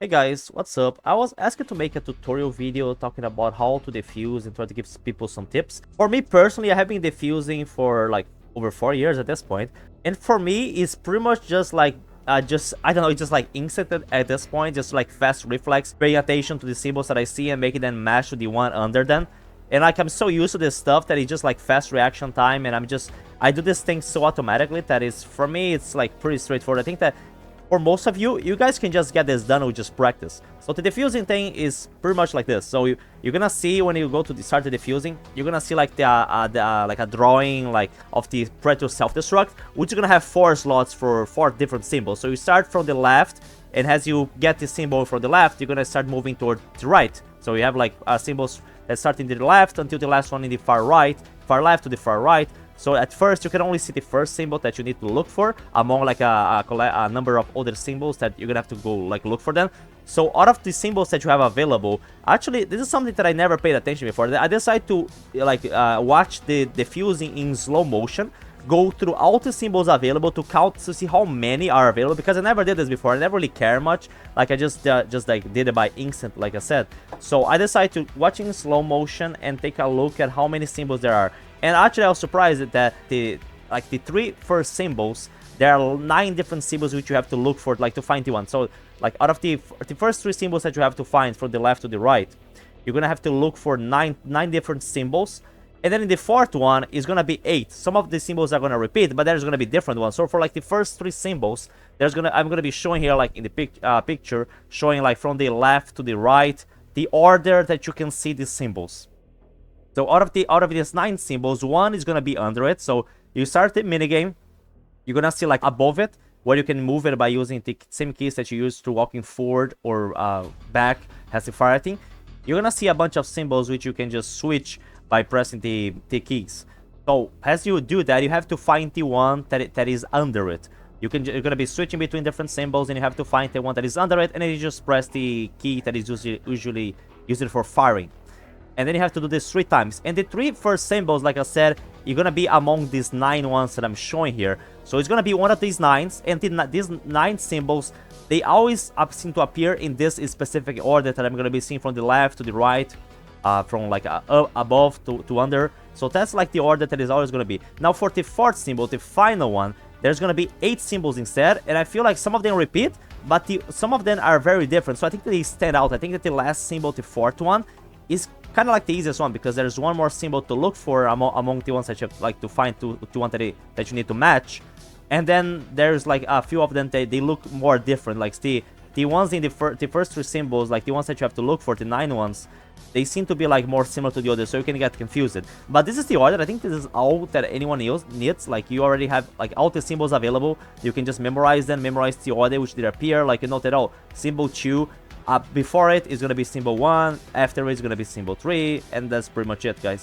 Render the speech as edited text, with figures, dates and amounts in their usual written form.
Hey guys, what's up? I was asked to make a tutorial video talking about how to defuse and try to give people some tips. For me personally, I have been defusing for like over 4 years at this point. And for me, it's pretty much just like, I don't know, it's just like instant at this point, just like fast reflex, paying attention to the symbols that I see and making them match to the one under them. And like, I'm so used to this stuff that it's just like fast reaction time, and I do this thing so automatically that is, for me, it's like pretty straightforward. I think that for most of you guys can just get this done with just practice. So the diffusing thing is pretty much like this. So you're gonna see when you go to start the diffusing, you're gonna see like like a drawing like of the Predator self-destruct, which is gonna have 4 slots for 4 different symbols. So you start from the left, and as you get the symbol from the left, you're gonna start moving toward the right. So you have like symbols that start in the left until the last one in the far right, far left to the far right. So at first, you can only see the first symbol that you need to look for among like a number of other symbols that you're gonna have to go like look for them. So out of the symbols that you have available, actually, this is something that I never paid attention before. I decided to like watch the diffusing in slow motion, go through all the symbols available to count to see how many are available, because I never did this before. I never really care much. Like I just like did it by instant, like I said. So I decided to watch in slow motion and take a look at how many symbols there are. And actually, I was surprised that the 3 first symbols, there are 9 different symbols which you have to look for, like to find the one. So like out of the first 3 symbols that you have to find from the left to the right, you're gonna have to look for 9 different symbols. And then in the 4th one is gonna be 8. Some of the symbols are gonna repeat, but there's gonna be different ones. So for like the first 3 symbols, I'm gonna be showing here like in the picture, showing like from the left to the right, the order that you can see these symbols. So out of these 9 symbols, 1 is gonna be under it. So you start the minigame, you're gonna see like above it, where you can move it by using the same keys that you use to walking forward or back as the fireting. You're gonna see a bunch of symbols which you can just switch by pressing the keys. So as you do that, you have to find the one that is under it. You're gonna be switching between different symbols, and you have to find the one that is under it, and then you just press the key that is usually used for firing. And then you have to do this 3 times. And the 3 first symbols, like I said, you're gonna be among these 9 ones that I'm showing here. So it's gonna be one of these 9s, and these 9 symbols, they always seem to appear in this specific order that I'm gonna be seeing from the left to the right, from like above to under. So that's like the order that is always gonna be. Now for the 4th symbol, the final one, there's gonna be 8 symbols instead, and I feel like some of them repeat, but some of them are very different. So I think that they stand out. I think that the last symbol, the 4th one, is kind of like the easiest one, because there's one more symbol to look for among the ones that you have, like to find to one that you need to match. And then there's like a few of them that they look more different. Like the ones in the first 3 symbols, like the ones that you have to look for, the 9 ones, they seem to be like more similar to the others, so you can get confused. But this is the order. I think this is all that anyone else needs. Like you already have like all the symbols available. You can just memorize them, memorize the order which they appear. Like you note that, oh, symbol 2, before it is going to be symbol 1, after it is going to be symbol 3, and that's pretty much it, guys.